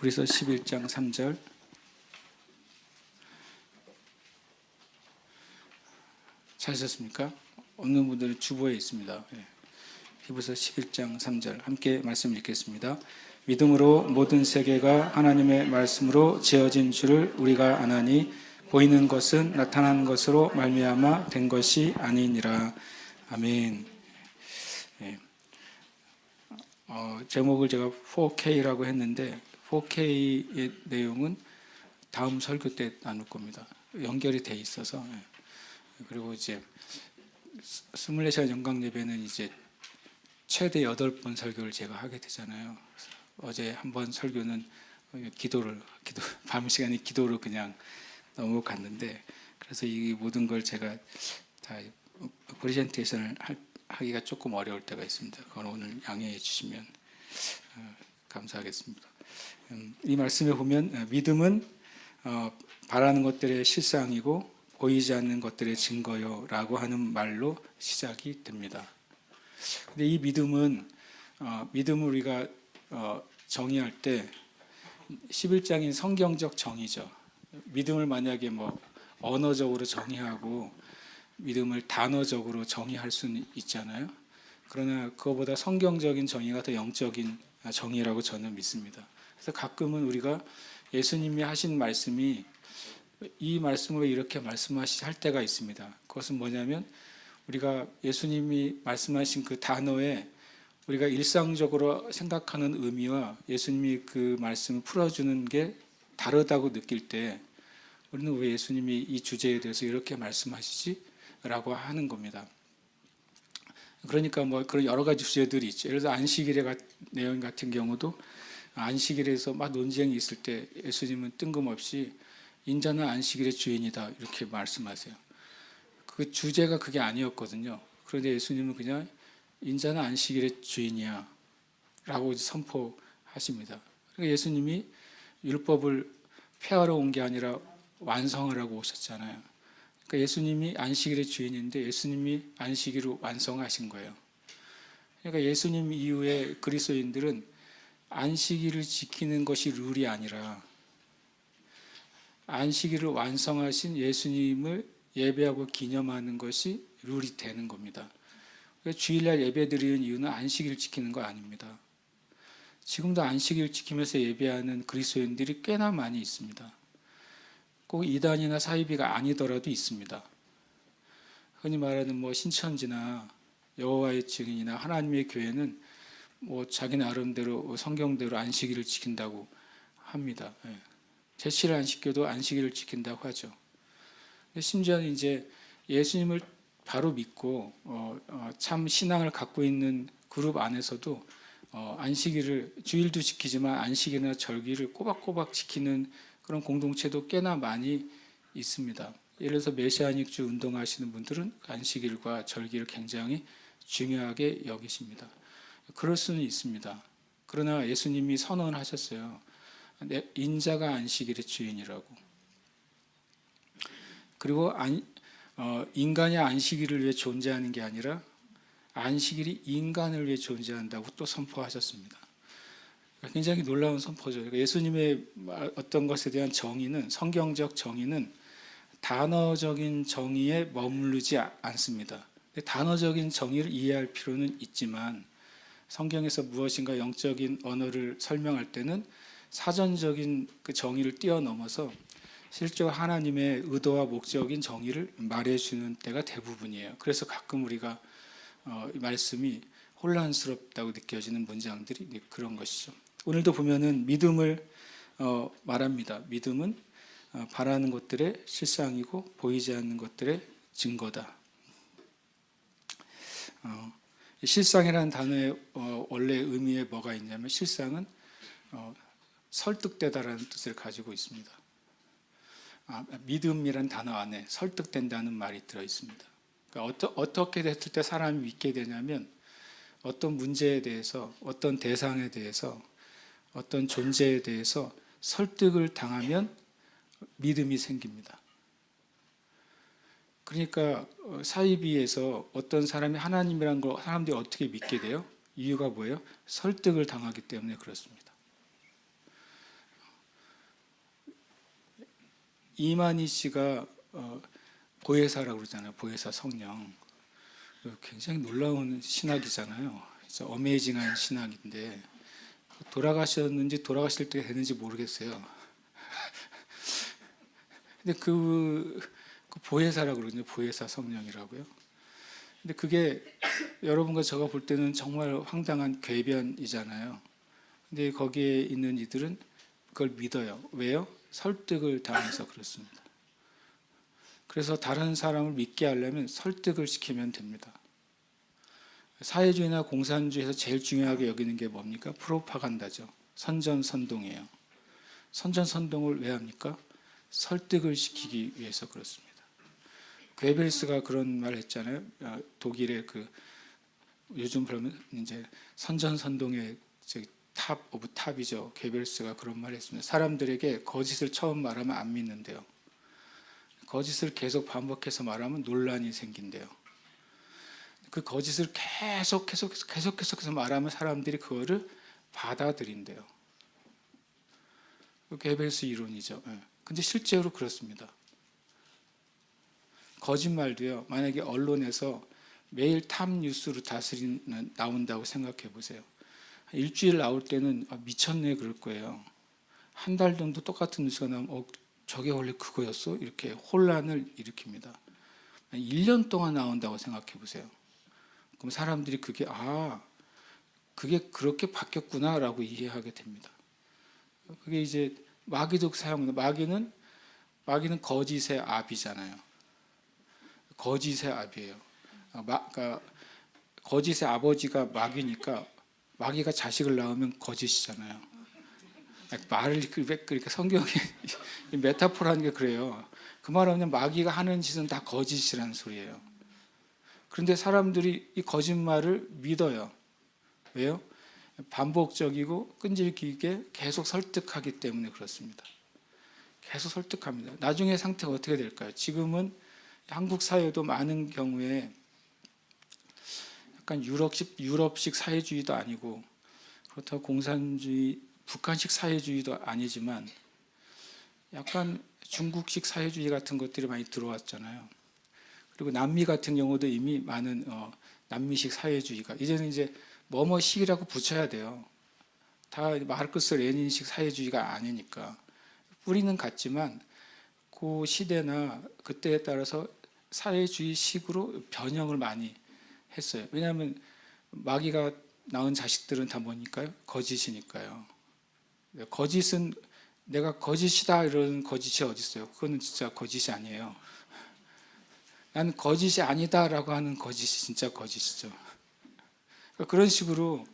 히브리서 11장 3절. 찾으셨습니까? 없는 분들은 주보에 있습니다. 히브리서 11장 3절 함께 말씀 읽겠습니다. 믿음으로 모든 세계가 하나님의 말씀으로 지어진 줄을 우리가 아나니 보이는 것은 나타난 것으로 말미암아 된 것이 아니니라. 아멘. 제목을 제가 4K라고 했는데 4K의 내용은 다음 설교 때 나눌 겁니다. 연결이 돼 있어서. 그리고 이제 24시간 영광 예배는 이제 최대 8번 설교를 제가 하게 되잖아요. 어제 한 번 설교는 밤 시간에 기도로 그냥 넘어갔는데, 그래서 이 모든 걸 제가 다 프레젠테이션을 하기가 조금 어려울 때가 있습니다. 그건 오늘 양해해 주시면 감사하겠습니다. 이 말씀에 보면 믿음은 바라는 것들의 실상이고 보이지 않는 것들의 증거요 라고 하는 말로 시작이 됩니다. 근데 이 믿음을 우리가 정의할 때 11장인 성경적 정의죠. 믿음을 만약에 언어적으로 정의하고 믿음을 단어적으로 정의할 수는 있잖아요. 그러나 그거보다 성경적인 정의가 더 영적인 정의라고 저는 믿습니다. 그래서 가끔은 우리가 예수님이 하신 말씀이 이 말씀을 이렇게 말씀하시 할 때가 있습니다. 그것은 뭐냐면 우리가 예수님이 말씀하신 그 단어에 우리가 일상적으로 생각하는 의미와 예수님이 그 말씀을 풀어주는 게 다르다고 느낄 때 우리는 왜 예수님이 이 주제에 대해서 이렇게 말씀하시지? 라고 하는 겁니다. 그러니까 그런 여러 가지 주제들이 있죠. 예를 들어 안식일의 내용 같은 경우도 안식일에서 막 논쟁이 있을 때 예수님은 뜬금없이 인자는 안식일의 주인이다 이렇게 말씀하세요. 그 주제가 그게 아니었거든요. 그런데 예수님은 그냥 인자는 안식일의 주인이야 라고 선포하십니다. 그러니까 예수님이 율법을 폐하러 온 게 아니라 완성하라고 오셨잖아요. 그러니까 예수님이 안식일의 주인인데 예수님이 안식일을 완성하신 거예요. 그러니까 예수님 이후에 그리스도인들은 안식일을 지키는 것이 룰이 아니라 안식일을 완성하신 예수님을 예배하고 기념하는 것이 룰이 되는 겁니다. 그러니까 주일날 예배 드리는 이유는 안식일 지키는 거 아닙니다. 지금도 안식일 지키면서 예배하는 그리스도인들이 꽤나 많이 있습니다. 꼭 이단이나 사이비가 아니더라도 있습니다. 흔히 말하는 신천지나 여호와의 증인이나 하나님의 교회는 자기 나름대로 성경대로 안식일을 지킨다고 합니다. 제7일 안식교도 안식일을 지킨다고 하죠. 심지어는 이제 예수님을 바로 믿고 참 신앙을 갖고 있는 그룹 안에서도 안식일을 주일도 지키지만 안식일이나 절기를 꼬박꼬박 지키는 그런 공동체도 꽤나 많이 있습니다. 예를 들어서 메시아닉주 운동하시는 분들은 안식일과 절기를 굉장히 중요하게 여기십니다. 그럴 수는 있습니다. 그러나 예수님이 선언하셨어요. 인자가 안식일의 주인이라고. 그리고 인간이 안식일을 위해 존재하는 게 아니라 안식일이 인간을 위해 존재한다고 또 선포하셨습니다. 굉장히 놀라운 선포죠. 예수님의 어떤 것에 대한 정의는, 성경적 정의는 단어적인 정의에 머무르지 않습니다. 단어적인 정의를 이해할 필요는 있지만 성경에서 무엇인가 영적인 언어를 설명할 때는 사전적인 그 정의를 뛰어넘어서 실제로 하나님의 의도와 목적인 정의를 말해주는 때가 대부분이에요. 그래서 가끔 우리가 말씀이 혼란스럽다고 느껴지는 문장들이 그런 것이죠. 오늘도 보면은 믿음을 말합니다. 믿음은 바라는 것들의 실상이고 보이지 않는 것들의 증거다. 실상이라는 단어의 원래 의미에 뭐가 있냐면 실상은 설득되다라는 뜻을 가지고 있습니다. 믿음이라는 단어 안에 설득된다는 말이 들어있습니다. 그러니까 어떻게 됐을 때 사람이 믿게 되냐면 어떤 문제에 대해서, 어떤 대상에 대해서, 어떤 존재에 대해서 설득을 당하면 믿음이 생깁니다. 그러니까 사이비에서 어떤 사람이 하나님이라는 걸 사람들이 어떻게 믿게 돼요? 이유가 뭐예요? 설득을 당하기 때문에 그렇습니다. 이만희 씨가 보혜사라고 그러잖아요. 보혜사 성령. 굉장히 놀라운 신학이잖아요. 진짜 어메이징한 신학인데 돌아가셨는지 돌아가실 때 됐는지 모르겠어요. 근데 그 보혜사라고 그러거든요. 보혜사 성령이라고요. 근데 그게 여러분과 제가 볼 때는 정말 황당한 궤변이잖아요. 근데 거기에 있는 이들은 그걸 믿어요. 왜요? 설득을 당해서 그렇습니다. 그래서 다른 사람을 믿게 하려면 설득을 시키면 됩니다. 사회주의나 공산주의에서 제일 중요하게 여기는 게 뭡니까? 프로파간다죠. 선전선동이에요. 선전선동을 왜 합니까? 설득을 시키기 위해서 그렇습니다. 괴벨스가 그런 말 했잖아요. 독일의 요즘 그러면 이제 선전선동의 탑 오브 탑이죠. 괴벨스가 그런 말 했습니다. 사람들에게 거짓을 처음 말하면 안 믿는데요. 거짓을 계속 반복해서 말하면 논란이 생긴대요. 그 거짓을 계속해서 말하면 사람들이 그거를 받아들인대요. 그 괴벨스 이론이죠. 근데 실제로 그렇습니다. 거짓말도요. 만약에 언론에서 매일 탑 뉴스로 다스리는 나온다고 생각해 보세요. 일주일 나올 때는 미쳤네 그럴 거예요. 한 달 정도 똑같은 뉴스가 나오면 저게 원래 그거였어? 이렇게 혼란을 일으킵니다. 1년 동안 나온다고 생각해 보세요. 그럼 사람들이 그게 그렇게 바뀌었구나라고 이해하게 됩니다. 그게 이제 마귀도 사용합니다. 마귀는 거짓의 압이잖아요. 거짓의 압이에요. 그러니까 거짓의 아버지가 마귀니까 마귀가 자식을 낳으면 거짓이잖아요. 말을 그렇게 성경이 메타포라는 게 그래요. 그 말은 마귀가 하는 짓은 다 거짓이라는 소리예요. 그런데 사람들이 이 거짓말을 믿어요. 왜요? 반복적이고 끈질기게 계속 설득하기 때문에 그렇습니다. 계속 설득합니다. 나중에 상태가 어떻게 될까요? 지금은 한국 사회도 많은 경우에 약간 유럽식 사회주의도 아니고 그렇다고 공산주의, 북한식 사회주의도 아니지만 약간 중국식 사회주의 같은 것들이 많이 들어왔잖아요. 그리고 남미 같은 경우도 이미 많은 남미식 사회주의가 이제는 이제 뭐뭐식이라고 붙여야 돼요. 다 마르크스 레닌식 사회주의가 아니니까 뿌리는 같지만 그 시대나 그때에 따라서 사회주의식으로 변형을 많이 했어요. 왜냐하면 마귀가 낳은 자식들은 다 뭐니까요? 거짓이니까요. 거짓은 내가 거짓이다 이런 거짓이 어디 있어요? 그거는 진짜 거짓이 아니에요. 나는 거짓이 아니다라고 하는 거짓이 진짜 거짓이죠. 그런 식으로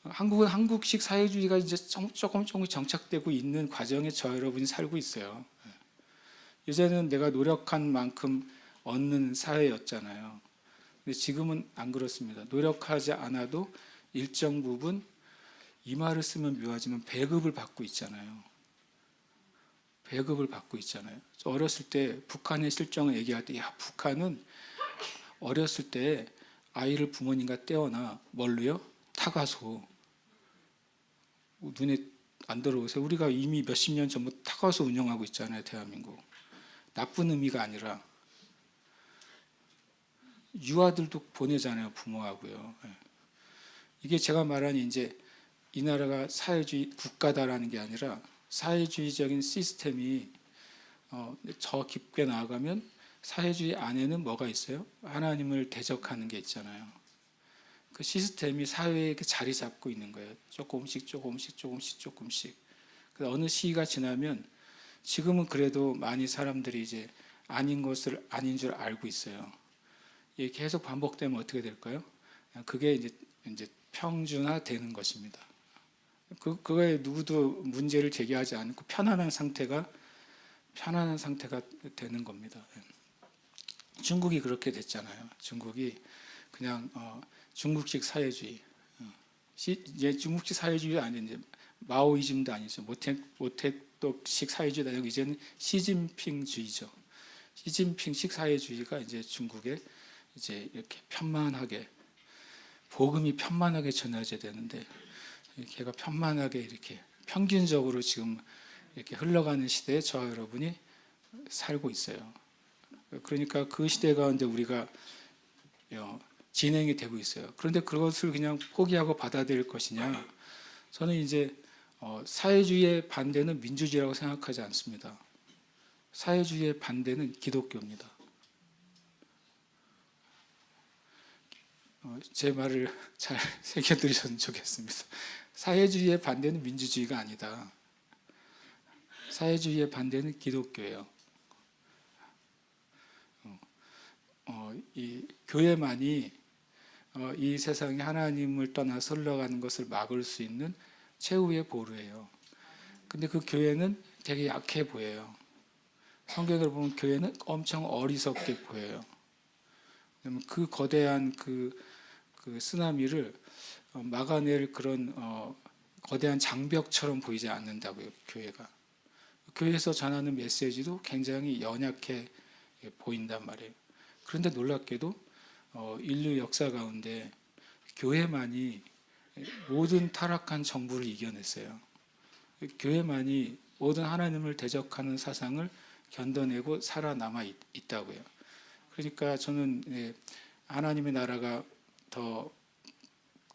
한국은 한국식 사회주의가 이제 조금 정착되고 있는 과정에 저 여러분이 살고 있어요. 이제는 내가 노력한 만큼 얻는 사회였잖아요. 근데 지금은 안 그렇습니다. 노력하지 않아도 일정 부분 이 말을 쓰면 묘하지만 배급을 받고 있잖아요. 배급을 받고 있잖아요. 어렸을 때 북한의 실정을 얘기할 때, 북한은 어렸을 때 아이를 부모님과 떼어나 뭘로요? 타가소. 눈에 안 들어오세요? 우리가 이미 몇십 년 전부터 타가소 운영하고 있잖아요, 대한민국. 나쁜 의미가 아니라 유아들도 보내잖아요, 부모하고요. 이게 제가 말한 이제 이 나라가 사회주의 국가다라는 게 아니라 사회주의적인 시스템이 저 깊게 나아가면 사회주의 안에는 뭐가 있어요? 하나님을 대적하는 게 있잖아요. 그 시스템이 사회에 자리 잡고 있는 거예요. 조금씩. 어느 시기가 지나면 지금은 그래도 많이 사람들이 이제 아닌 것을 아닌 줄 알고 있어요. 이게 계속 반복되면 어떻게 될까요? 그게 이제 평준화되는 것입니다. 그거에 누구도 문제를 제기하지 않고 편안한 상태가 되는 겁니다. 중국이 그렇게 됐잖아요. 중국이 그냥 중국식 사회주의, 이제 중국식 사회주의가 아닌 이제 마오이즘도 아니죠. 모택독식 사회주의도 아니고 이제는 시진핑주의죠. 시진핑식 사회주의가 이제 중국에 이제 이렇게 편만하게 복음이 편만하게 전해져야 되는데 걔가 편만하게 이렇게 평균적으로 지금 이렇게 흘러가는 시대에 저와 여러분이 살고 있어요. 그러니까 그 시대 가운데 우리가 진행이 되고 있어요. 그런데 그것을 그냥 포기하고 받아들일 것이냐? 저는 이제 사회주의의 반대는 민주주의라고 생각하지 않습니다. 사회주의의 반대는 기독교입니다. 제 말을 잘 새겨들으셨으면 좋겠습니다. 사회주의의 반대는 민주주의가 아니다. 사회주의의 반대는 기독교예요. 이 교회만이 이 세상에 하나님을 떠나서 흘러가는 것을 막을 수 있는 최후의 보루예요. 근데 그 교회는 되게 약해 보여요. 성경을 보면 교회는 엄청 어리석게 보여요. 그 거대한 그 쓰나미를 막아낼 그런 거대한 장벽처럼 보이지 않는다고요. 교회가. 교회에서 전하는 메시지도 굉장히 연약해 보인단 말이에요. 그런데 놀랍게도 인류 역사 가운데 교회만이 모든 타락한 정부를 이겨냈어요. 교회만이 모든 하나님을 대적하는 사상을 견뎌내고 살아남아 있다고요. 그러니까 저는 하나님의 나라가 더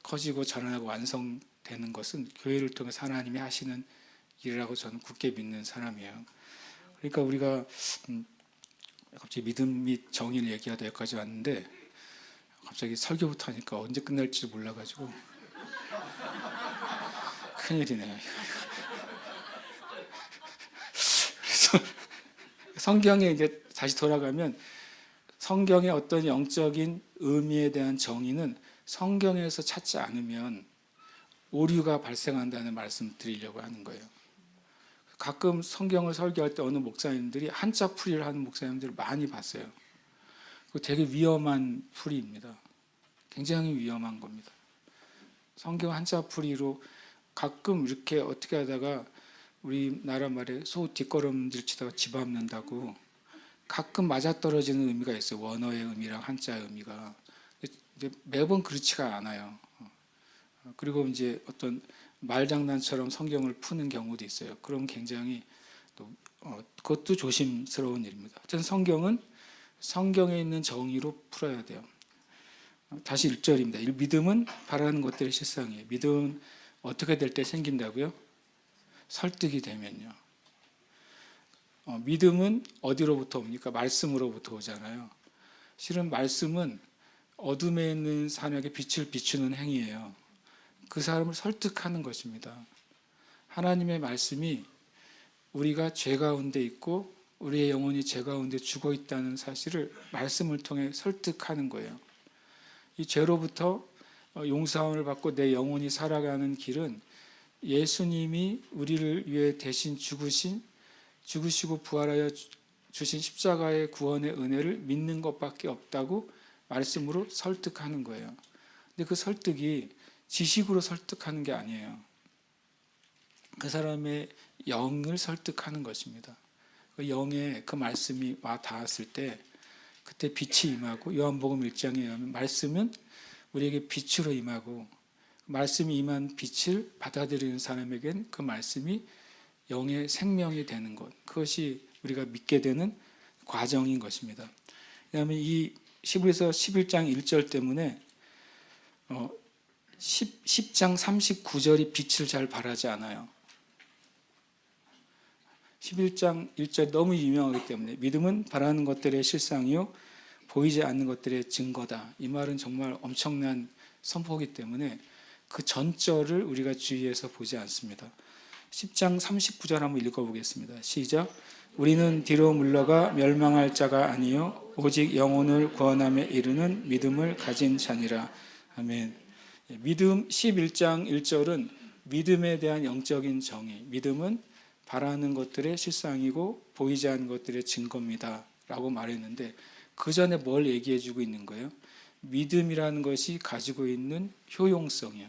커지고 자라나고 완성되는 것은 교회를 통해서 하나님이 하시는 일이라고 저는 굳게 믿는 사람이에요. 그러니까 우리가 갑자기 믿음 및 정의를 얘기하다 여기까지 왔는데 갑자기 설교부터 하니까 언제 끝날지 몰라가지고 큰일이네요. 그래서 성경에 이제 다시 돌아가면 성경의 어떤 영적인 의미에 대한 정의는 성경에서 찾지 않으면 오류가 발생한다는 말씀 드리려고 하는 거예요. 가끔 성경을 설교할 때 어느 목사님들이 한자 풀이를 하는 목사님들을 많이 봤어요. 그거 되게 위험한 풀이입니다. 굉장히 위험한 겁니다. 성경 한자 풀이로 가끔 이렇게 어떻게 하다가 우리나라 말에 소 뒷걸음질 치다가 집 앞는다고 가끔 맞아떨어지는 의미가 있어요. 원어의 의미랑 한자의 의미가. 매번 그렇지가 않아요. 그리고 이제 어떤 말장난처럼 성경을 푸는 경우도 있어요. 그럼 굉장히 또 그것도 조심스러운 일입니다. 하여튼 성경은 성경에 있는 정의로 풀어야 돼요. 다시 1절입니다. 믿음은 바라는 것들의 실상이에요. 믿음은 어떻게 될 때 생긴다고요? 설득이 되면요. 믿음은 어디로부터 옵니까? 말씀으로부터 오잖아요. 실은 말씀은 어둠에 있는 사람에게 빛을 비추는 행위예요. 그 사람을 설득하는 것입니다. 하나님의 말씀이 우리가 죄 가운데 있고 우리의 영혼이 죄 가운데 죽어 있다는 사실을 말씀을 통해 설득하는 거예요. 이 죄로부터 용서함을 받고 내 영혼이 살아가는 길은 예수님이 우리를 위해 대신 죽으시고 부활하여 주신 십자가의 구원의 은혜를 믿는 것밖에 없다고 말씀으로 설득하는 거예요. 근데 그 설득이 지식으로 설득하는 게 아니에요. 그 사람의 영을 설득하는 것입니다. 그 영에 그 말씀이 와 닿았을 때 그때 빛이 임하고 요한복음 1장에 의하면 말씀은 우리에게 빛으로 임하고 말씀이 임한 빛을 받아들이는 사람에겐 그 말씀이 영의 생명이 되는 것, 그것이 우리가 믿게 되는 과정인 것입니다. 왜냐하면 이 히브리서 11장 1절 때문에 10장 39절이 빛을 잘 발하지 않아요. 11장 1절 너무 유명하기 때문에 믿음은 바라는 것들의 실상이요 보이지 않는 것들의 증거다. 이 말은 정말 엄청난 선포이기 때문에 그 전절을 우리가 주의해서 보지 않습니다. 10장 39절 한번 읽어보겠습니다. 시작. 우리는 뒤로 물러가 멸망할 자가 아니요 오직 영혼을 구원함에 이르는 믿음을 가진 자니라. 아멘. 믿음 11장 1절은 믿음에 대한 영적인 정의, 믿음은 바라는 것들의 실상이고 보이지 않는 것들의 증거입니다 라고 말했는데 그 전에 뭘 얘기해 주고 있는 거예요? 믿음이라는 것이 가지고 있는 효용성이에요.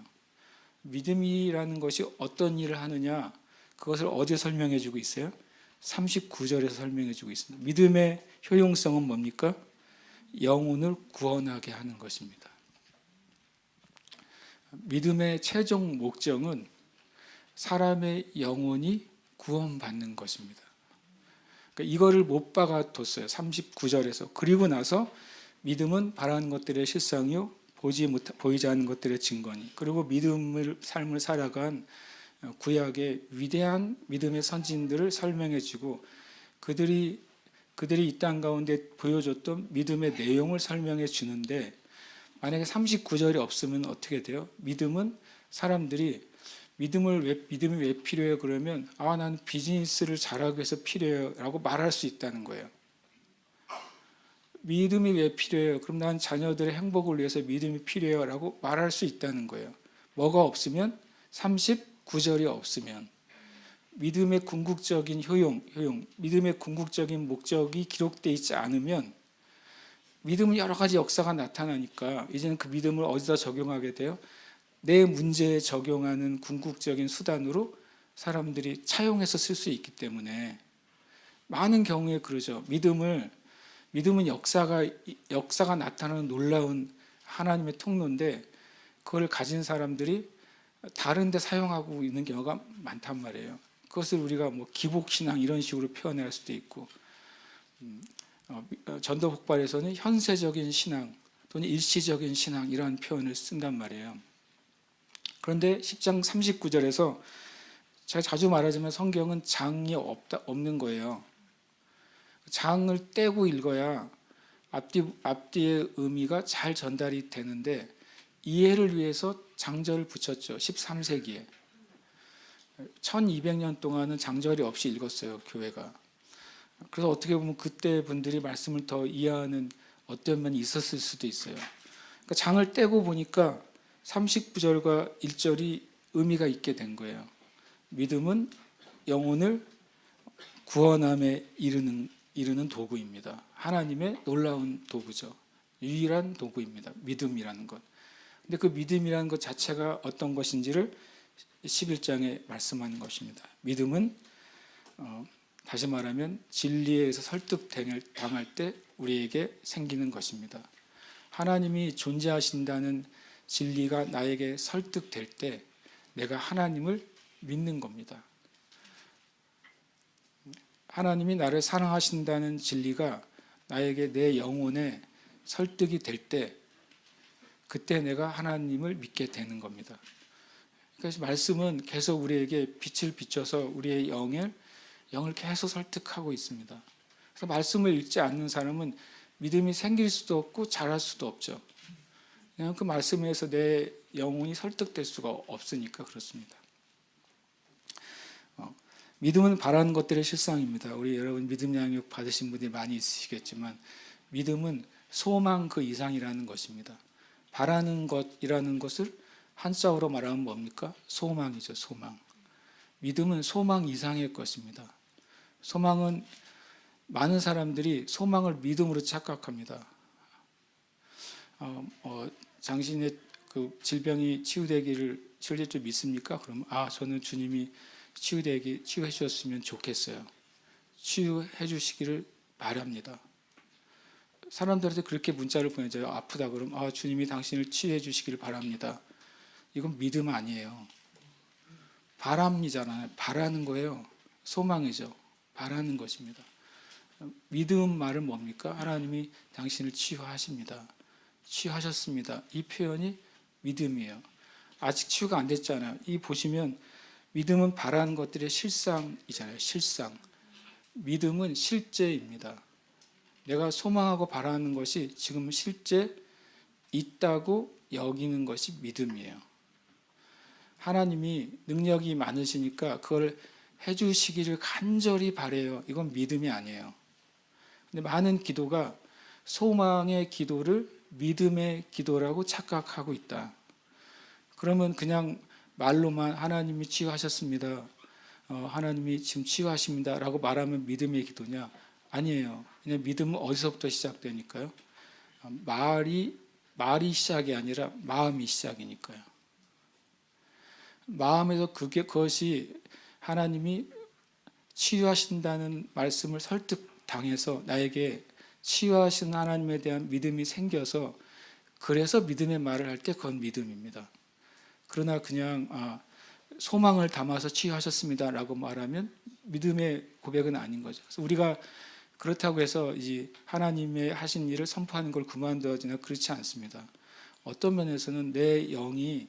믿음이라는 것이 어떤 일을 하느냐, 그것을 어디에 설명해 주고 있어요? 39절에서 설명해 주고 있습니다. 믿음의 효용성은 뭡니까? 영혼을 구원하게 하는 것입니다. 믿음의 최종 목적은 사람의 영혼이 구원받는 것입니다. 그러니까 이거를 못 박아뒀어요. 39절에서. 그리고 나서 믿음은 바라는 것들의 실상이요 보이지 않는 것들의 증거니. 그리고 믿음을 삶을 살아간 구약의 위대한 믿음의 선진들을 설명해주고 그들이 이 땅 가운데 보여줬던 믿음의 내용을 설명해 주는데 만약에 39절이 없으면 어떻게 돼요? 사람들이 믿음이 왜 필요해요? 그러면 난 비즈니스를 잘하기 위해서 필요해요 라고 말할 수 있다는 거예요. 믿음이 왜 필요해요? 그럼 난 자녀들의 행복을 위해서 믿음이 필요해요 라고 말할 수 있다는 거예요. 뭐가 없으면? 39절이 없으면 믿음의 궁극적인 효용, 믿음의 궁극적인 목적이 기록되어 있지 않으면 믿음은 여러 가지 역사가 나타나니까 이제는 그 믿음을 어디다 적용하게 돼요? 내 문제에 적용하는 궁극적인 수단으로 사람들이 차용해서 쓸 수 있기 때문에 많은 경우에 그러죠. 믿음은 역사가 나타나는 놀라운 하나님의 통로인데 그걸 가진 사람들이 다른 데 사용하고 있는 경우가 많단 말이에요. 그것을 우리가 기복신앙 이런 식으로 표현할 수도 있고 전도 폭발에서는 현세적인 신앙 또는 일시적인 신앙 이런 표현을 쓴단 말이에요. 그런데 10장 39절에서 제가 자주 말하지만 성경은 장이 없는 거예요. 장을 떼고 읽어야 앞뒤의 의미가 잘 전달이 되는데 이해를 위해서 장절을 붙였죠. 13세기에 1200년 동안은 장절이 없이 읽었어요, 교회가. 그래서 어떻게 보면 그때 분들이 말씀을 더 이해하는 어떤 면이 있었을 수도 있어요. 그러니까 장을 떼고 보니까 39절과 1절이 의미가 있게 된 거예요. 믿음은 영혼을 구원함에 이르는 도구입니다. 하나님의 놀라운 도구죠. 유일한 도구입니다. 믿음이라는 것. 근데 그 믿음이라는 것 자체가 어떤 것인지를 11장에 말씀하는 것입니다. 믿음은 다시 말하면 진리에 의해서 설득당할 때 우리에게 생기는 것입니다. 하나님이 존재하신다는 진리가 나에게 설득될 때 내가 하나님을 믿는 겁니다. 하나님이 나를 사랑하신다는 진리가 나에게 내 영혼에 설득이 될 때 그때 내가 하나님을 믿게 되는 겁니다. 그래서 말씀은 계속 우리에게 빛을 비춰서 우리의 영을 계속 설득하고 있습니다. 그래서 말씀을 읽지 않는 사람은 믿음이 생길 수도 없고 자랄 수도 없죠. 그냥 그 말씀에서 내 영혼이 설득될 수가 없으니까 그렇습니다. 믿음은 바라는 것들의 실상입니다. 우리 여러분 믿음 양육 받으신 분들이 많이 있으시겠지만 믿음은 소망 그 이상이라는 것입니다. 바라는 것이라는 것을 한자어로 말하면 뭡니까? 소망이죠. 소망. 믿음은 소망 이상의 것입니다. 소망은 많은 사람들이 소망을 믿음으로 착각합니다. 당신의 그 질병이 치유되기를 실제로 믿습니까? 그럼 저는 주님이 치유해 주셨으면 좋겠어요. 치유해 주시기를 바랍니다. 사람들한테 그렇게 문자를 보내줘요. 아프다 그러면 주님이 당신을 치유해 주시기를 바랍니다. 이건 믿음 아니에요. 바람이잖아요. 바라는 거예요. 소망이죠. 바라는 것입니다. 믿음 말은 뭡니까? 하나님이 당신을 치유하십니다. 치유하셨습니다. 이 표현이 믿음이에요. 아직 치유가 안 됐잖아요. 이 보시면 믿음은 바라는 것들의 실상이잖아요. 실상. 믿음은 실제입니다. 내가 소망하고 바라는 것이 지금 실제 있다고 여기는 것이 믿음이에요. 하나님이 능력이 많으시니까 그걸 해주시기를 간절히 바라요. 이건 믿음이 아니에요. 근데 많은 기도가 소망의 기도를 믿음의 기도라고 착각하고 있다. 그러면 그냥 말로만 하나님이 치유하셨습니다. 하나님이 지금 치유하십니다. 라고 말하면 믿음의 기도냐? 아니에요. 그냥 믿음은 어디서부터 시작되니까요? 말이 시작이 아니라 마음이 시작이니까요. 마음에서 그것이 하나님이 치유하신다는 말씀을 설득당해서 나에게 치유하신 하나님에 대한 믿음이 생겨서 그래서 믿음의 말을 할 때 그건 믿음입니다. 그러나 그냥 소망을 담아서 치유하셨습니다 라고 말하면 믿음의 고백은 아닌 거죠. 그래서 우리가 그렇다고 해서 이제 하나님의 하신 일을 선포하는 걸 그만둬야 되나? 그렇지 않습니다. 어떤 면에서는 내 영이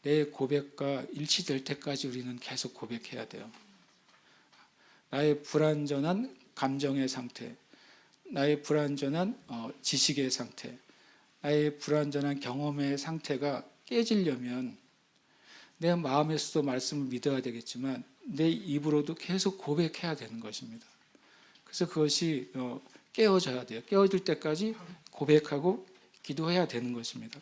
내 고백과 일치될 때까지 우리는 계속 고백해야 돼요. 나의 불완전한 감정의 상태, 나의 불완전한 지식의 상태, 나의 불완전한 경험의 상태가 깨지려면 내 마음에서도 말씀을 믿어야 되겠지만 내 입으로도 계속 고백해야 되는 것입니다. 그래서 그것이 깨어져야 돼요. 깨어질 때까지 고백하고 기도해야 되는 것입니다.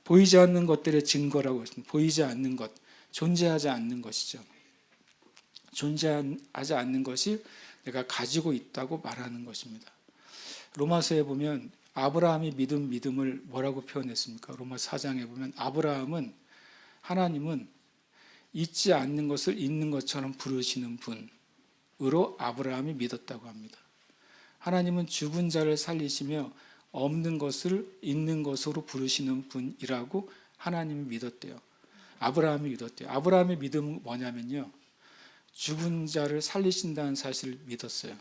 보이지 않는 것들의 증거라고 했습니다. 보이지 않는 것, 존재하지 않는 것이죠. 존재하지 않는 것이 내가 가지고 있다고 말하는 것입니다. 로마서에 보면 아브라함이 믿음을 뭐라고 표현했습니까? 로마서 4장에 보면 하나님은 있지 않는 것을 있는 것처럼 부르시는 분으로 아브라함이 믿었다고 합니다. 하나님은 죽은 자를 살리시며 없는 것을 있는 것으로 부르시는 분이라고 하나님이 믿었대요. 아브라함이 믿었대요. 아브라함의 믿음은 뭐냐면요, 죽은 자를 살리신다는 사실을 믿었어요.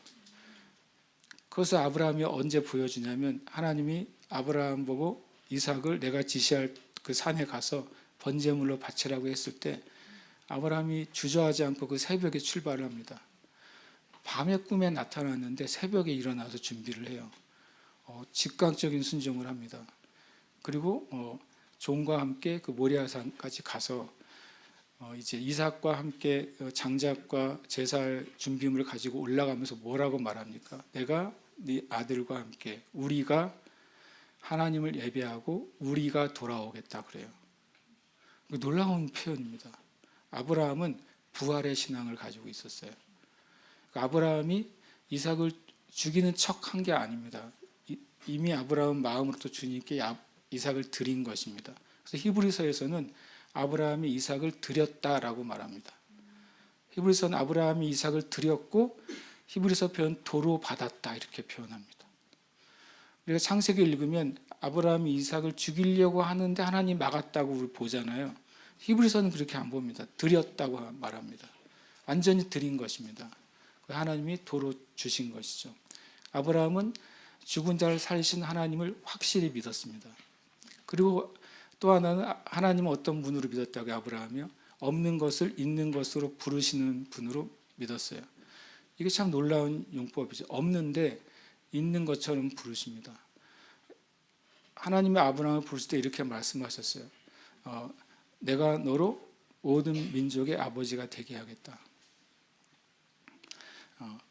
그것을 아브라함이 언제 보여주냐면 하나님이 아브라함 보고 이삭을 내가 지시할 그 산에 가서 번제물로 바치라고 했을 때 아브라함이 주저하지 않고 그 새벽에 출발을 합니다. 밤에 꿈에 나타났는데 새벽에 일어나서 준비를 해요. 즉각적인 순종을 합니다. 그리고 종과 함께 그 모리아산까지 가서 이제 이삭과 함께 장작과 제사할 준비물을 가지고 올라가면서 뭐라고 말합니까? 내가 네 아들과 함께 우리가 하나님을 예배하고 우리가 돌아오겠다 그래요. 놀라운 표현입니다. 아브라함은 부활의 신앙을 가지고 있었어요. 아브라함이 이삭을 죽이는 척 한 게 아닙니다. 이미 아브라함 마음으로부터 주님께 이삭을 드린 것입니다. 그래서 히브리서에서는 아브라함이 이삭을 드렸다라고 말합니다. 히브리서는 아브라함이 이삭을 드렸고 히브리서 표현 도로 받았다 이렇게 표현합니다. 우리가 창세기 읽으면 아브라함이 이삭을 죽이려고 하는데 하나님 막았다고 우리 보잖아요. 히브리서는 그렇게 안 봅니다. 드렸다고 말합니다. 완전히 드린 것입니다. 하나님이 도로 주신 것이죠. 아브라함은 죽은 자를 살리신 하나님을 확실히 믿었습니다. 그리고 또 하나는 하나님은 어떤 분으로 믿었다고요? 아브라함이요? 없는 것을 있는 것으로 부르시는 분으로 믿었어요. 이게 참 놀라운 용법이죠. 없는데 있는 것처럼 부르십니다. 하나님이 아브라함을 부르실 때 이렇게 말씀하셨어요. 내가 너로 모든 민족의 아버지가 되게 하겠다.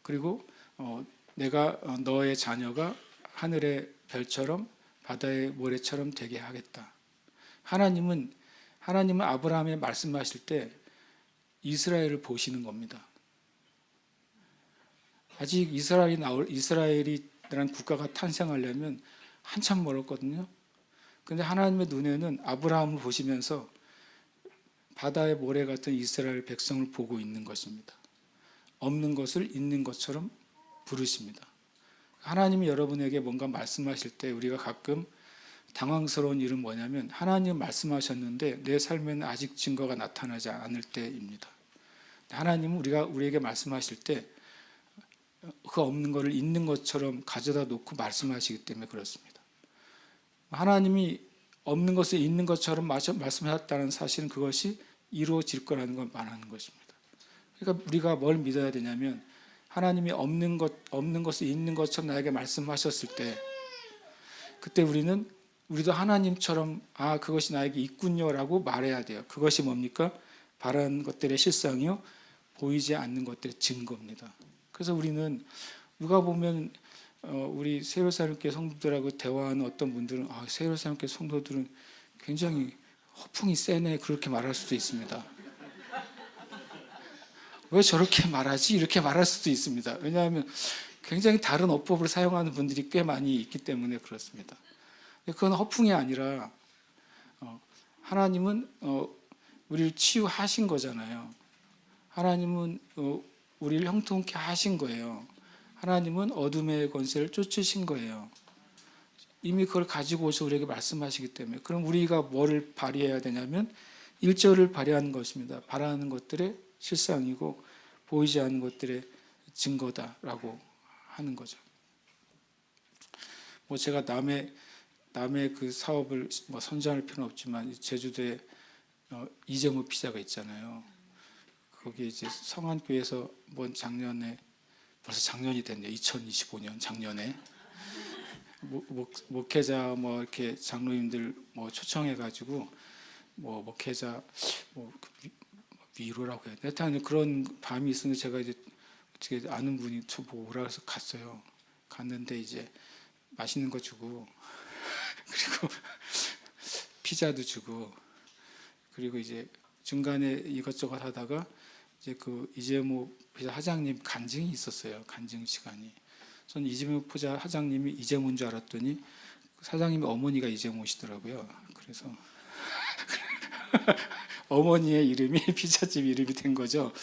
그리고 내가 너의 자녀가 하늘의 별처럼 바다의 모래처럼 되게 하겠다. 하나님은 아브라함에 말씀하실 때 이스라엘을 보시는 겁니다. 아직 이스라엘이라는 국가가 탄생하려면 한참 멀었거든요. 그런데 하나님의 눈에는 아브라함을 보시면서 바다의 모래 같은 이스라엘 백성을 보고 있는 것입니다. 없는 것을 있는 것처럼 부르십니다. 하나님이 여러분에게 뭔가 말씀하실 때 우리가 가끔 당황스러운 일은 뭐냐면 하나님 말씀하셨는데 내 삶에는 아직 증거가 나타나지 않을 때입니다. 하나님은 우리에게 말씀하실 때 그 없는 것을 있는 것처럼 가져다 놓고 말씀하시기 때문에 그렇습니다. 하나님이 없는 것을 있는 것처럼 말씀하셨다는 사실은 그것이 이루어질 거라는 걸 말하는 것입니다. 그러니까 우리가 뭘 믿어야 되냐면 하나님이 없는 것을 있는 것처럼 나에게 말씀하셨을 때 그때 우리도 하나님처럼 그것이 나에게 있군요라고 말해야 돼요. 그것이 뭡니까? 바라는 것들의 실상이요, 보이지 않는 것들의 증거입니다. 그래서 우리는 누가 보면 우리 세월사님께 성도들하고 대화하는 어떤 분들은 세월사님께 성도들은 굉장히 허풍이 세네 그렇게 말할 수도 있습니다. 왜 저렇게 말하지? 이렇게 말할 수도 있습니다. 왜냐하면 굉장히 다른 어법을 사용하는 분들이 꽤 많이 있기 때문에 그렇습니다. 그건 허풍이 아니라 하나님은 우리를 치유하신 거잖아요. 하나님은 우리를 형통케 하신 거예요. 하나님은 어둠의 권세를 쫓으신 거예요. 이미 그걸 가지고 오셔서 우리에게 말씀하시기 때문에 그럼 우리가 뭐를 발휘해야 되냐면 1절을 발휘하는 것입니다. 바라는 것들의 실상이고 보이지 않는 것들의 증거다라고 하는 거죠. 뭐 제가 남의 그 사업을 뭐 선전할 필요는 없지만 제주도에 이재모 피자가 있잖아요. 거기 이제 성안교에서 뭐 작년에, 벌써 작년이 됐네요. 2025년 작년에 목회자 뭐 이렇게 장로님들 뭐 초청해가지고 뭐 목회자 뭐 위로라고 해야 되나? 하여튼 그런 밤이 있었는데 제가 이제 어떻게 아는 분이 저 보고 오라 해서 갔어요. 갔는데 이제 맛있는 거 주고 그리고 피자도 주고 그리고 이제 중간에 이것저것 하다가 이제 그 이재모 피자 사장님 간증이 있었어요. 간증 시간이. 저는 이재모 피자 사장님이 이재모인 줄 알았더니 사장님의 어머니가 이재모시더라고요. 그래서 어머니의 이름이 피자집 이름이 된 거죠.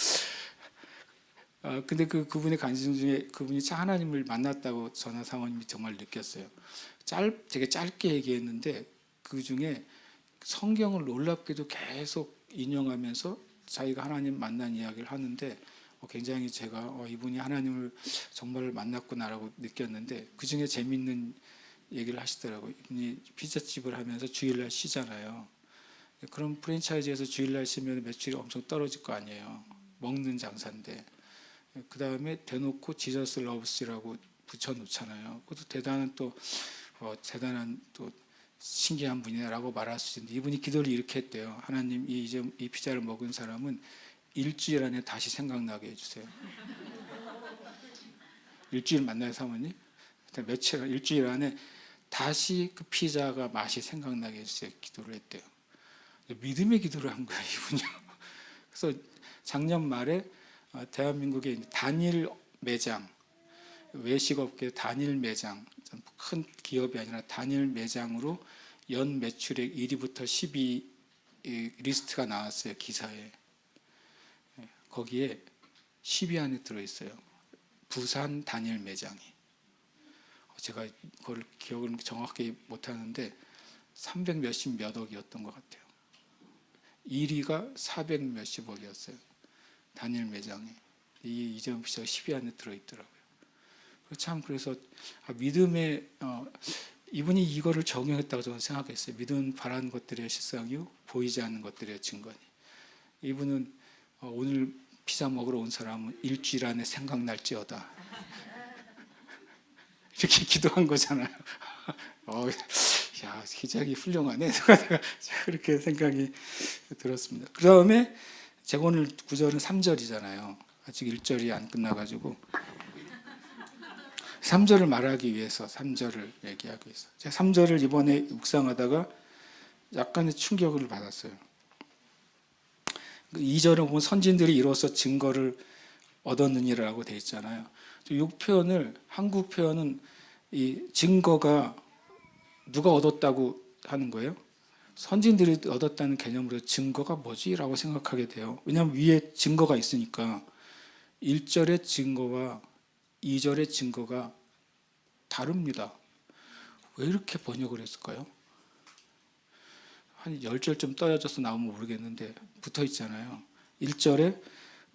근데 그분의 간증 중에 그분이 하나님을 만났다고 전하 사모님이 정말 느꼈어요. 되게 짧게 얘기했는데 그 중에 성경을 놀랍게도 계속 인용하면서 자기가 하나님 만난 이야기를 하는데 굉장히 제가 이분이 하나님을 정말 만났구나라고 느꼈는데 그 중에 재밌는 얘기를 하시더라고요. 이분이 피자집을 하면서 주일날 쉬잖아요. 그럼 프랜차이즈에서 주일날 쉬면 매출이 엄청 떨어질 거 아니에요. 먹는 장사인데. 그 다음에 대놓고 지저스 러브스라고 붙여놓잖아요. 그것도 대단한 또 신기한 분이라고 말할 수 있는데 이분이 기도를 이렇게 했대요. 하나님 이 피자를 먹은 사람은 일주일 안에 다시 생각나게 해주세요. 일주일 만나요 사모님? 일주일 안에 다시 그 피자가 맛이 생각나게 해주세요. 기도를 했대요. 믿음의 기도를 한 거예요 이분요. 그래서 작년 말에 대한민국의 단일 매장, 외식업계 단일 매장, 큰 기업이 아니라 단일 매장으로 연 매출액 1위부터 10위 리스트가 나왔어요. 기사에. 거기에 10위 안에 들어있어요. 부산 단일 매장이. 제가 그걸 기억을 정확히 못하는데 300 몇십 몇 억이었던 것 같아요. 1위가 400 몇십억이었어요. 단일 매장에. 이 이재모 피자가 10위 안에 들어있더라고요. 참 그래서 믿음의 이분이 이거를 적용했다고 저는 생각했어요. 믿음은 바라는 것들의 실상이요 보이지 않는 것들의 증거니. 이분은 오늘 피자 먹으러 온 사람은 일주일 안에 생각날지어다 이렇게 기도한 거잖아요. 야, 기적이 훌륭하네. 그렇게 생각이 들었습니다. 그 다음에 제가 오늘 구절은 3절이잖아요. 아직 1절이 안 끝나가지고 3절을 말하기 위해서 3절을 얘기하고 있어요. 제가 3절을 이번에 묵상하다가 약간의 충격을 받았어요. 2절은 보면 선진들이 이로써 증거를 얻었느니라고 되어 있잖아요. 이 표현을 한국 표현은 이 증거가 누가 얻었다고 하는 거예요? 선진들이 얻었다는 개념으로 증거가 뭐지? 라고 생각하게 돼요. 왜냐하면 위에 증거가 있으니까 1절의 증거와 2절의 증거가 다릅니다. 왜 이렇게 번역을 했을까요? 한 10절쯤 떨어져서 나오면 모르겠는데 붙어 있잖아요. 1절에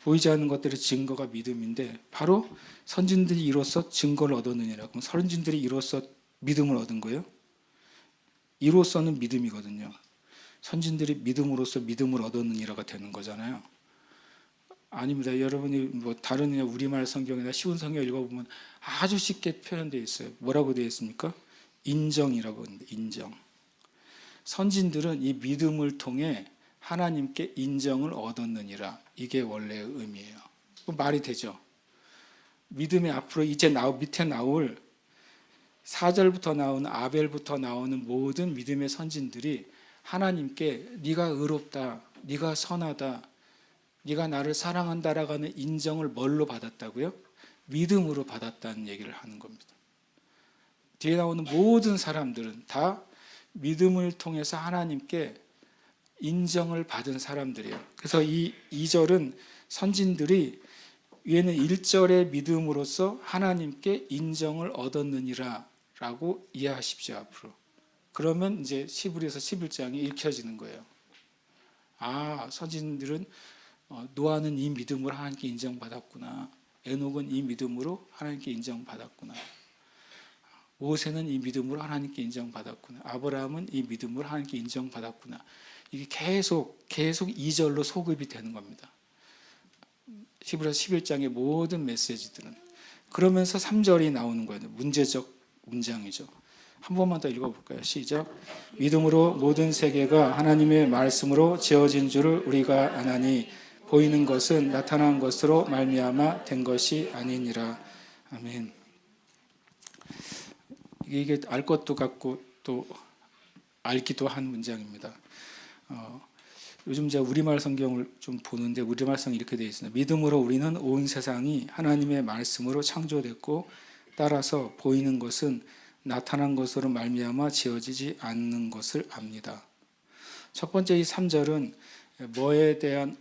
보이지 않는 것들의 증거가 믿음인데 바로 선진들이 이로써 증거를 얻었느니라. 그럼 선진들이 이로써 믿음을 얻은 거예요? 이로써는 믿음이거든요. 선진들이 믿음으로써 믿음을 얻었느니라가 되는 거잖아요. 아닙니다. 여러분이 뭐 다른 우리말 성경이나 쉬운 성경 읽어보면 아주 쉽게 표현되어 있어요. 뭐라고 되어 있습니까? 인정이라고 합니다. 인정. 선진들은 이 믿음을 통해 하나님께 인정을 얻었느니라. 이게 원래의 의미예요. 말이 되죠. 믿음의 앞으로 이제 밑에 나올 4절부터 나오는 아벨부터 나오는 모든 믿음의 선진들이 하나님께 네가 의롭다, 네가 선하다, 네가 나를 사랑한다라고 하는 인정을 뭘로 받았다고요? 믿음으로 받았다는 얘기를 하는 겁니다. 뒤에 나오는 모든 사람들은 다 믿음을 통해서 하나님께 인정을 받은 사람들이에요. 그래서 이 2절은 선진들이 위에는 1절의 믿음으로써 하나님께 인정을 얻었느니라 라고 이해하십시오. 앞으로. 그러면 이제 히브리서 11장이 읽혀지는 거예요. 선진들은 노아는 이 믿음으로 하나님께 인정받았구나. 에녹은 이 믿음으로 하나님께 인정받았구나. 모세는 이 믿음으로 하나님께 인정받았구나. 아브라함은 이 믿음으로 하나님께 인정받았구나. 이게 계속 2절로 소급이 되는 겁니다. 히브리서 11장의 모든 메시지들은. 그러면서 3절이 나오는 거예요. 문제적 문장이죠. 한 번만 더 읽어볼까요? 시작. 믿음으로 모든 세계가 하나님의 말씀으로 지어진 줄을 우리가 아나니 보이는 것은 나타난 것으로 말미암아 된 것이 아니니라. 아멘. 이게 알 것도 같고 또 알기도 한 문장입니다. 요즘 제가 우리말 성경을 좀 보는데 우리말 성경이 이렇게 되어 있습니다. 믿음으로 우리는 온 세상이 하나님의 말씀으로 창조됐고 따라서 보이는 것은 나타난 것으로 말미암아 지어지지 않는 것을 압니다. 첫 번째 이 3절은 뭐에 대한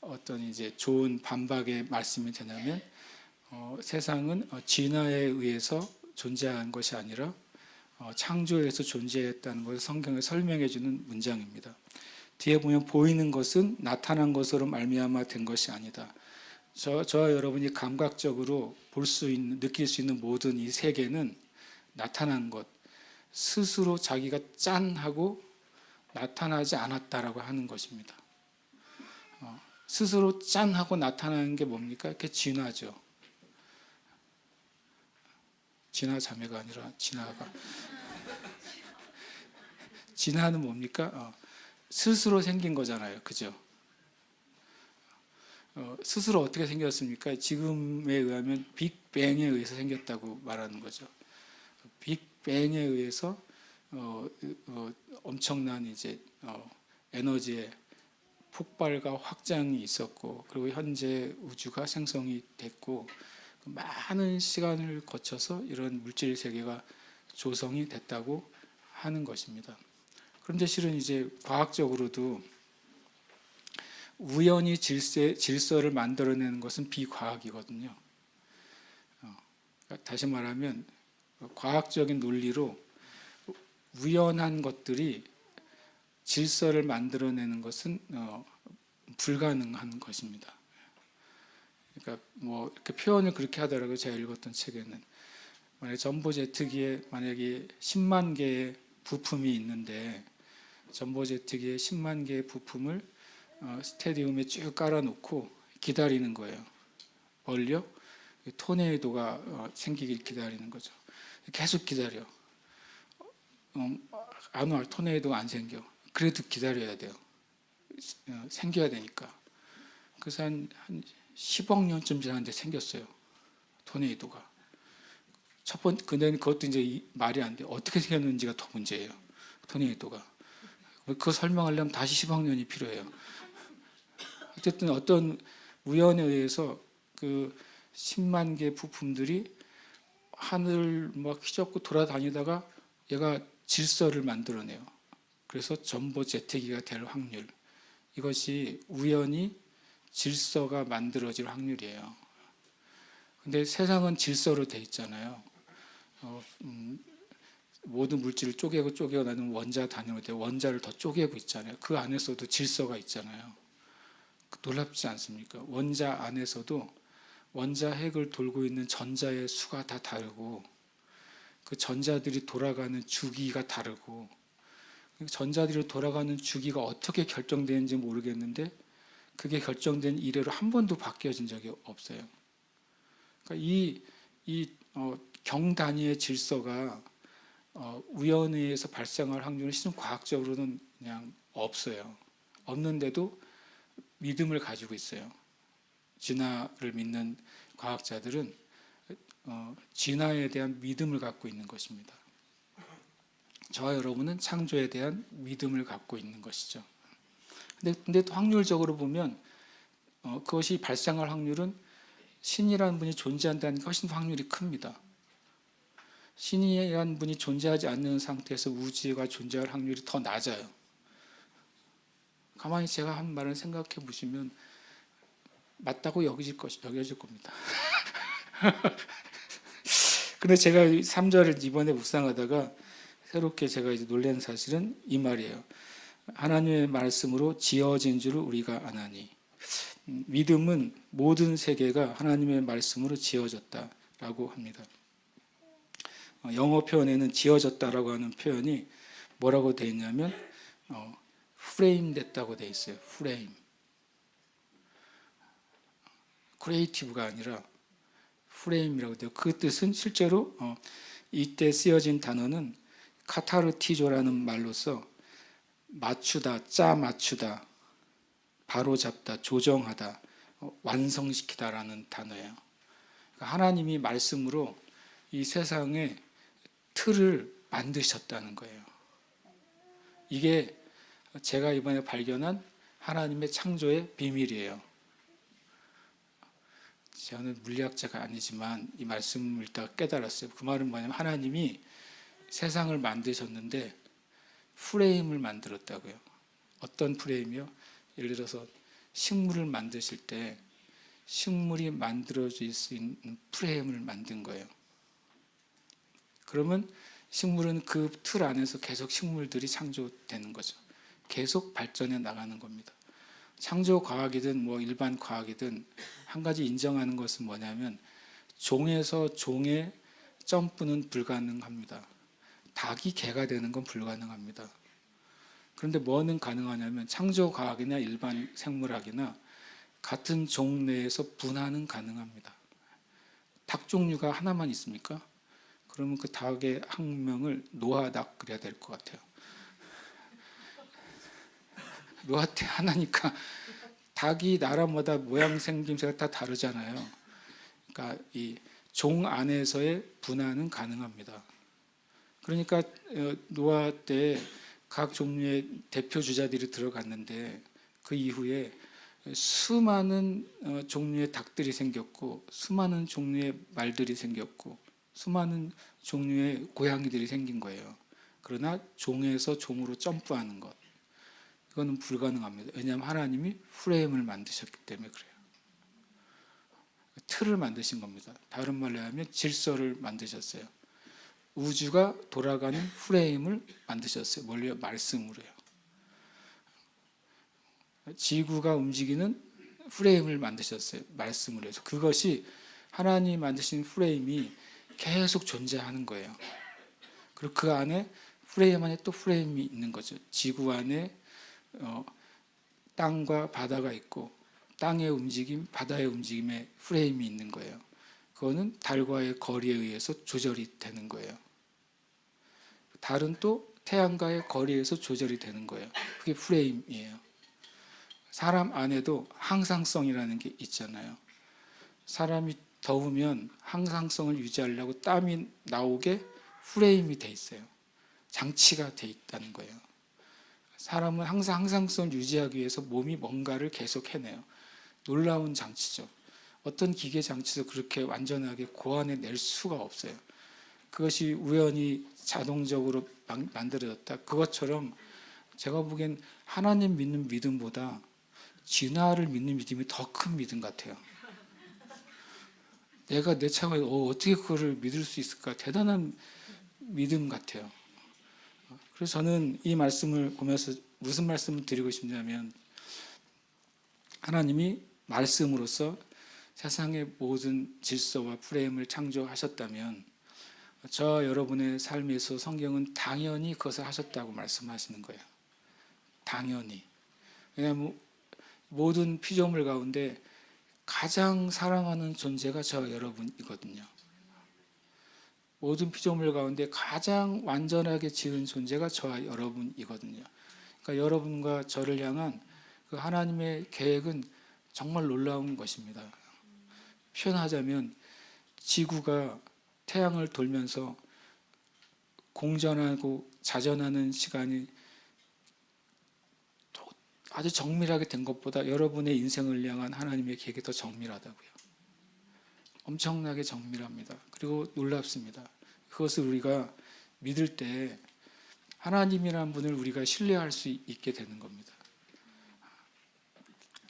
어떤 이제 좋은 반박의 말씀이 되냐면 세상은 진화에 의해서 존재한 것이 아니라 창조에서 존재했다는 것을 성경에 설명해 주는 문장입니다. 뒤에 보면 보이는 것은 나타난 것으로 말미암아 된 것이 아니다. 저와 여러분이 감각적으로 볼 수 있는, 느낄 수 있는 모든 이 세계는 나타난 것, 스스로 자기가 짠 하고 나타나지 않았다라고 하는 것입니다. 스스로 짠 하고 나타나는 게 뭡니까? 그게 진화죠. 진화 자매가 아니라 진화가. 진화는 뭡니까? 스스로 생긴 거잖아요. 그죠? 스스로 어떻게 생겼습니까? 지금에 의하면 빅뱅에 의해서 생겼다고 말하는 거죠. 빅뱅에 의해서 엄청난 이제 에너지의 폭발과 확장이 있었고, 그리고 현재 우주가 생성이 됐고, 많은 시간을 거쳐서 이런 물질 세계가 조성이 됐다고 하는 것입니다. 그런데 실은 이제 과학적으로도 우연히 질서를 만들어내는 것은 비과학이거든요. 다시 말하면 과학적인 논리로 우연한 것들이 질서를 만들어내는 것은 불가능한 것입니다. 그러니까 뭐 이렇게 표현을 그렇게 하더라고요. 제가 읽었던 책에는 만약 전보제트기에 만약에 10만 개의 부품이 있는데 전보제트기에 10만 개의 부품을 스테디움에 쭉 깔아놓고 기다리는 거예요. 뭘요? 토네이도가 생기길 기다리는 거죠. 계속 기다려. 안 와. 토네이도가 안 생겨. 그래도 기다려야 돼요. 생겨야 되니까. 그래서 한 10억 년쯤 지났는데 생겼어요. 토네이도가. 근데 그것도 이제 말이 안 돼. 어떻게 생겼는지가 더 문제예요. 토네이도가. 그거 설명하려면 다시 10억 년이 필요해요. 어쨌든 어떤 우연에 의해서 그 10만 개 부품들이 하늘을 막 휘젓고 돌아다니다가 얘가 질서를 만들어내요. 그래서 전보 재태기가 될 확률. 이것이 우연히 질서가 만들어질 확률이에요. 근데 세상은 질서로 돼 있잖아요. 모든 물질을 쪼개고 나는 원자 단위로 돼 원자를 더 쪼개고 있잖아요. 그 안에서도 질서가 있잖아요. 놀랍지 않습니까? 원자 안에서도 원자 핵을 돌고 있는 전자의 수가 다 다르고 그 전자들이 돌아가는 주기가 다르고 전자들이 돌아가는 주기가 어떻게 결정되는지 모르겠는데 그게 결정된 이래로 한 번도 바뀌어진 적이 없어요. 그러니까 경단위의 질서가 우연에 의해서 발생할 확률은 실은 과학적으로는 그냥 없어요. 없는데도 믿음을 가지고 있어요. 진화를 믿는 과학자들은 진화에 대한 믿음을 갖고 있는 것입니다. 저와 여러분은 창조에 대한 믿음을 갖고 있는 것이죠. 근데 또 확률적으로 보면 그것이 발생할 확률은 신이라는 분이 존재한다는 게 훨씬 확률이 큽니다. 신이라는 분이 존재하지 않는 상태에서 우주가 존재할 확률이 더 낮아요. 가만히 제가 한 말을 생각해 보시면 맞다고 여겨질 겁니다. 근데 제가 3절을 이번에 묵상하다가 새롭게 제가 이제 놀란 사실은 이 말이에요. 하나님의 말씀으로 지어진 줄을 우리가 아나니. 믿음은 모든 세계가 하나님의 말씀으로 지어졌다라고 합니다. 영어 표현에는 지어졌다라고 하는 표현이 뭐라고 되어 있냐면 프레임 됐다고 되어 있어요. 프레임. 크리에이티브가 아니라 프레임이라고 돼요. 그 뜻은 실제로 이때 쓰여진 단어는 카타르티조라는 말로서 맞추다, 짜 맞추다, 바로잡다, 조정하다, 완성시키다라는 단어예요. 그러니까 하나님이 말씀으로 이 세상의 틀을 만드셨다는 거예요. 이게 제가 이번에 발견한 하나님의 창조의 비밀이에요. 저는 물리학자가 아니지만 이 말씀을 읽다가 깨달았어요. 그 말은 뭐냐면 하나님이 세상을 만드셨는데 프레임을 만들었다고요. 어떤 프레임이요? 예를 들어서 식물을 만드실 때 식물이 만들어질 수 있는 프레임을 만든 거예요. 그러면 식물은 그 틀 안에서 계속 식물들이 창조되는 거죠. 계속 발전해 나가는 겁니다. 창조 과학이든 뭐 일반 과학이든 한 가지 인정하는 것은 뭐냐면 종에서 종의 점프는 불가능합니다. 닭이 개가 되는 건 불가능합니다. 그런데 뭐는 가능하냐면 창조 과학이나 일반 생물학이나 같은 종 내에서 분화는 가능합니다. 닭 종류가 하나만 있습니까? 그러면 그 닭의 학명을 노아닭 그래야 될 것 같아요. 노아태 하나니까 닭이 나라마다 모양 생김새가 다 다르잖아요. 그러니까 이 종 안에서의 분화는 가능합니다. 그러니까 노아 때 각 종류의 대표 주자들이 들어갔는데 그 이후에 수많은 종류의 닭들이 생겼고 수많은 종류의 말들이 생겼고 수많은 종류의 고양이들이 생긴 거예요. 그러나 종에서 종으로 점프하는 것 이거는 불가능합니다. 왜냐하면 하나님이 프레임을 만드셨기 때문에 그래요. 틀을 만드신 겁니다. 다른 말로 하면 질서를 만드셨어요. 우주가 돌아가는 프레임을 만드셨어요. 뭘요? 말씀으로요. 지구가 움직이는 프레임을 만드셨어요. 말씀으로 해서. 그것이 하나님이 만드신 프레임이 계속 존재하는 거예요. 그리고 그 안에 프레임 안에 또 프레임이 있는 거죠. 지구 안에 땅과 바다가 있고 땅의 움직임, 바다의 움직임에 프레임이 있는 거예요. 그거는 달과의 거리에 의해서 조절이 되는 거예요. 달은 또 태양과의 거리에서 조절이 되는 거예요. 그게 프레임이에요. 사람 안에도 항상성이라는 게 있잖아요. 사람이 더우면 항상성을 유지하려고 땀이 나오게 프레임이 돼 있어요. 장치가 돼 있다는 거예요. 사람은 항상 항상성을 유지하기 위해서 몸이 뭔가를 계속 해내요. 놀라운 장치죠. 어떤 기계 장치도 그렇게 완전하게 고안해낼 수가 없어요. 그것이 우연히 자동적으로 만들어졌다. 그것처럼 제가 보기엔 하나님 믿는 믿음보다 진화를 믿는 믿음이 더 큰 믿음 같아요. 내가 내 차가 어떻게 그거를 믿을 수 있을까? 대단한 믿음 같아요. 그래서 저는 이 말씀을 보면서 무슨 말씀을 드리고 싶냐면 하나님이 말씀으로써 세상의 모든 질서와 프레임을 창조하셨다면 저 여러분의 삶에서 성경은 당연히 그것을 하셨다고 말씀하시는 거예요. 당연히. 왜냐하면 모든 피조물 가운데 가장 사랑하는 존재가 저 여러분이거든요. 모든 피조물 가운데 가장 완전하게 지은 존재가 저와 여러분이거든요. 그러니까 여러분과 저를 향한 그 하나님의 계획은 정말 놀라운 것입니다. 표현하자면 지구가 태양을 돌면서 공전하고 자전하는 시간이 아주 정밀하게 된 것보다 여러분의 인생을 향한 하나님의 계획이 더 정밀하다고요. 엄청나게 정밀합니다. 그리고 놀랍습니다. 그것을 우리가 믿을 때 하나님이라는 분을 우리가 신뢰할 수 있게 되는 겁니다.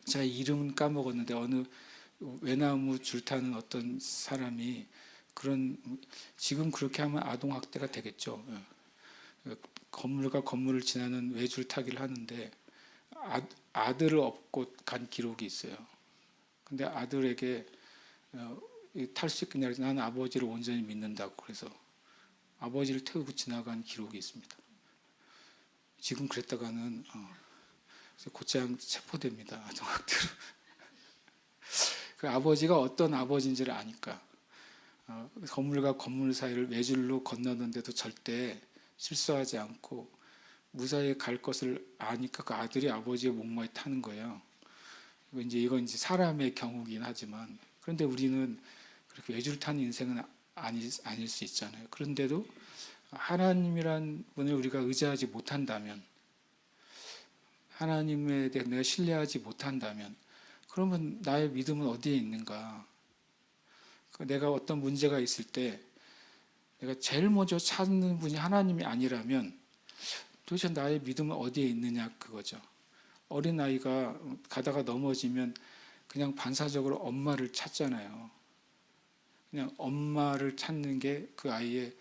제가 이름은 까먹었는데 어느 외나무 줄 타는 어떤 사람이 그런 지금 그렇게 하면 아동학대가 되겠죠. 건물과 건물을 지나는 외줄 타기를 하는데 아들을 업고 간 기록이 있어요. 근데 아들에게 탈수있겠냐, 나는 아버지를 온전히 믿는다고 그래서 아버지를 태우고 지나간 기록이 있습니다. 지금 그랬다가는 곧장 체포됩니다. 아동학대로. 그 아버지가 어떤 아버지인지를 아니까 건물과 건물 사이를 외줄로 건너는데도 절대 실수하지 않고 무사히 갈 것을 아니까 그 아들이 아버지의 목마에 타는 거예요. 이건 이제 사람의 경우긴 하지만, 그런데 우리는 그렇게 외줄 타는 인생은 아닐 수 있잖아요. 그런데도 하나님이란 분을 우리가 의지하지 못한다면, 하나님에 대해 내가 신뢰하지 못한다면, 그러면 나의 믿음은 어디에 있는가? 내가 어떤 문제가 있을 때 내가 제일 먼저 찾는 분이 하나님이 아니라면 도대체 나의 믿음은 어디에 있느냐, 그거죠. 어린아이가 가다가 넘어지면 그냥 반사적으로 엄마를 찾잖아요. 그냥 엄마를 찾는 게 그 아이의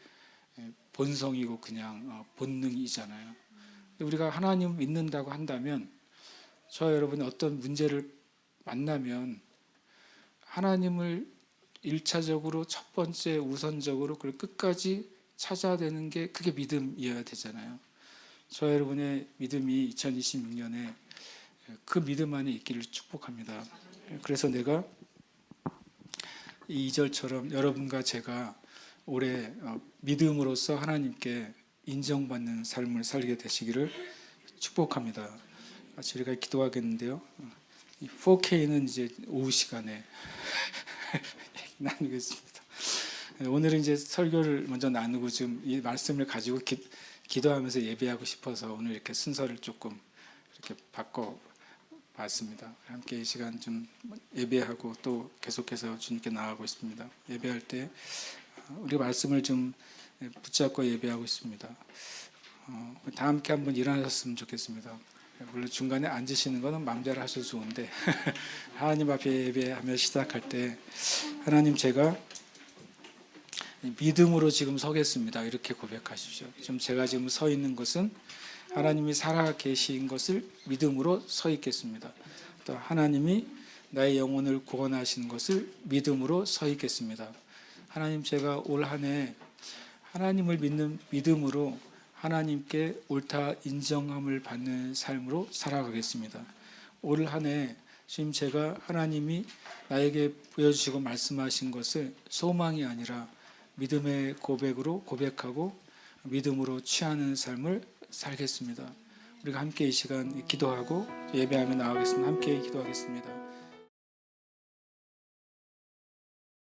본성이고 그냥 본능이잖아요. 우리가 하나님을 믿는다고 한다면, 저와 여러분이 어떤 문제를 만나면 하나님을 1차적으로 첫 번째 우선적으로 그걸 끝까지 찾아야 되는 게, 그게 믿음이어야 되잖아요. 저와 여러분의 믿음이 2026년에 그 믿음 안에 있기를 축복합니다. 그래서 내가 이 2절처럼 여러분과 제가 올해 믿음으로써 하나님께 인정받는 삶을 살게 되시기를 축복합니다. 저희가 기도하겠는데요. 4K는 이제 오후 시간에 나누겠습니다. 오늘은 이제 설교를 먼저 나누고 지금 이 말씀을 가지고 기도하면서 예배하고 싶어서 오늘 이렇게 순서를 조금 이렇게 바꿔봤습니다. 함께 이 시간 좀 예배하고 또 계속해서 주님께 나아가고 있습니다. 예배할 때 우리 말씀을 좀 붙잡고 예배하고 있습니다. 다 함께 한번 일어나셨으면 좋겠습니다. 물론 중간에 앉으시는 거는 마음대로 하셔도 좋은데 하나님 앞에 예배하며 시작할 때, 하나님, 제가 믿음으로 지금 서겠습니다, 이렇게 고백하십시오. 제가 지금 서 있는 것은 하나님이 살아 계신 것을 믿음으로 서 있겠습니다. 또 하나님이 나의 영혼을 구원하시는 것을 믿음으로 서 있겠습니다. 하나님, 제가 올 한 해 하나님을 믿는 믿음으로 하나님께 옳다 인정함을 받는 삶으로 살아가겠습니다. 올 한 해 지금 제가 하나님이 나에게 보여주시고 말씀하신 것을 소망이 아니라 믿음의 고백으로 고백하고 믿음으로 취하는 삶을 살겠습니다. 우리가 함께 이 시간 기도하고 예배하며 나아가겠습니다. 함께 기도하겠습니다.